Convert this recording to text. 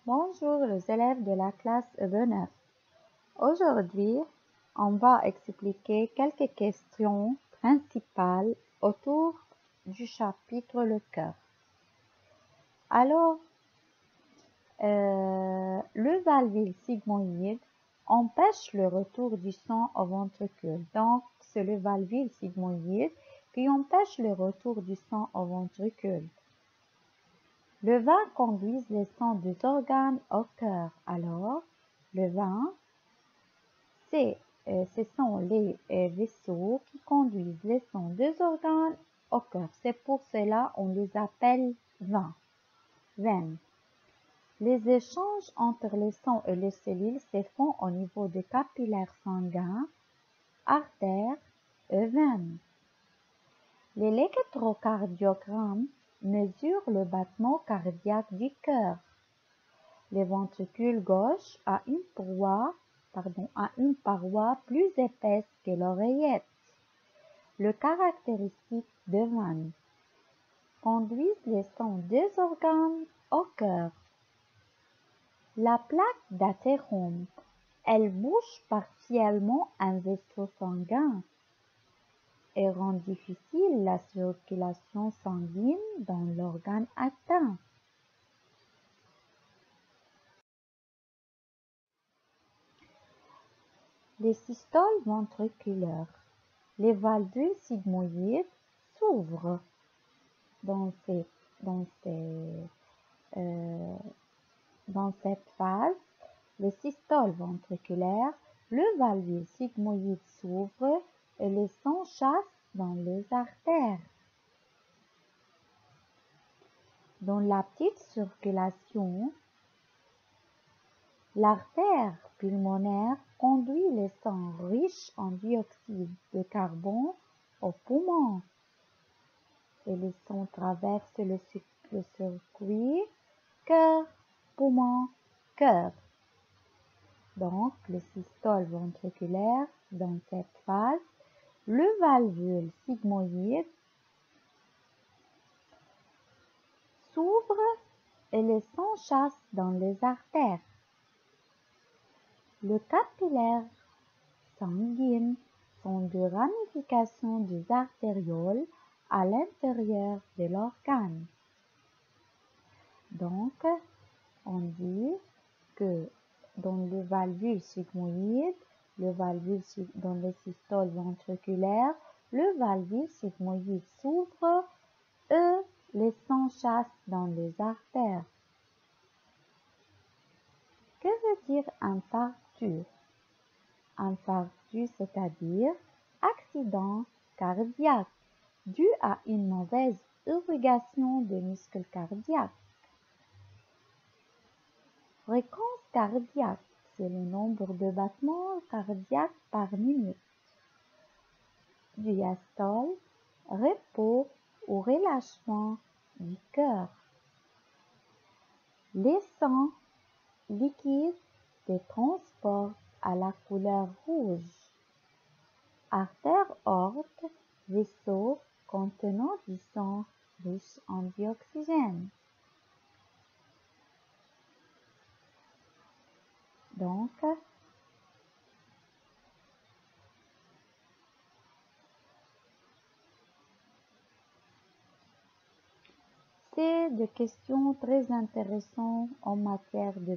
Bonjour les élèves de la classe E9. Aujourd'hui, on va expliquer quelques questions principales autour du chapitre le cœur. Alors, le valvule sigmoïde empêche le retour du sang au ventricule. Donc, c'est le valvule sigmoïde qui empêche le retour du sang au ventricule. Le vin conduit les sangs des organes au cœur. Alors, le vin, ce sont les vaisseaux qui conduisent les sangs des organes au cœur. C'est pour cela qu'on les appelle veines. Les échanges entre les sangs et les cellules se font au niveau des capillaires sanguins, artères et veines. L'électrocardiogramme mesure le battement cardiaque du cœur. Le ventricule gauche a une paroi plus épaisse que l'oreillette. Le caractéristique de veine conduisent les sangs des organes au cœur. La plaque d'athérome, elle bouge partiellement un vaisseau sanguin et rend difficile la circulation sanguine dans l'organe atteint. Les systoles ventriculaires. Les valvules sigmoïdes s'ouvrent dans cette phase. Les systoles ventriculaires, le valvule sigmoïde s'ouvre et le sang chasse dans les artères. Dans la petite circulation, l'artère pulmonaire conduit le sang riche en dioxyde de carbone aux poumons et le sang traverse le circuit cœur-poumon-cœur. Donc, le systole ventriculaire, dans cette phase, le valvule sigmoïde s'ouvre et le sang chasse dans les artères. Les capillaires sanguines sont des ramifications des artérioles à l'intérieur de l'organe. Donc, on dit que dans le valvule sigmoïde, dans le systole ventriculaire, le valvule sigmoïde s'ouvre et le sang chasse dans les artères. Que veut dire infarctus? Infarctus, c'est-à-dire accident cardiaque dû à une mauvaise irrigation des muscles cardiaques. Fréquence cardiaque, c'est le nombre de battements cardiaques par minute. Diastole, repos ou relâchement du cœur. Les sangs liquides se transportent à la couleur rouge. Artère-aorte, vaisseau contenant du sang riche en dioxygène. Donc, c'est des questions très intéressantes en matière de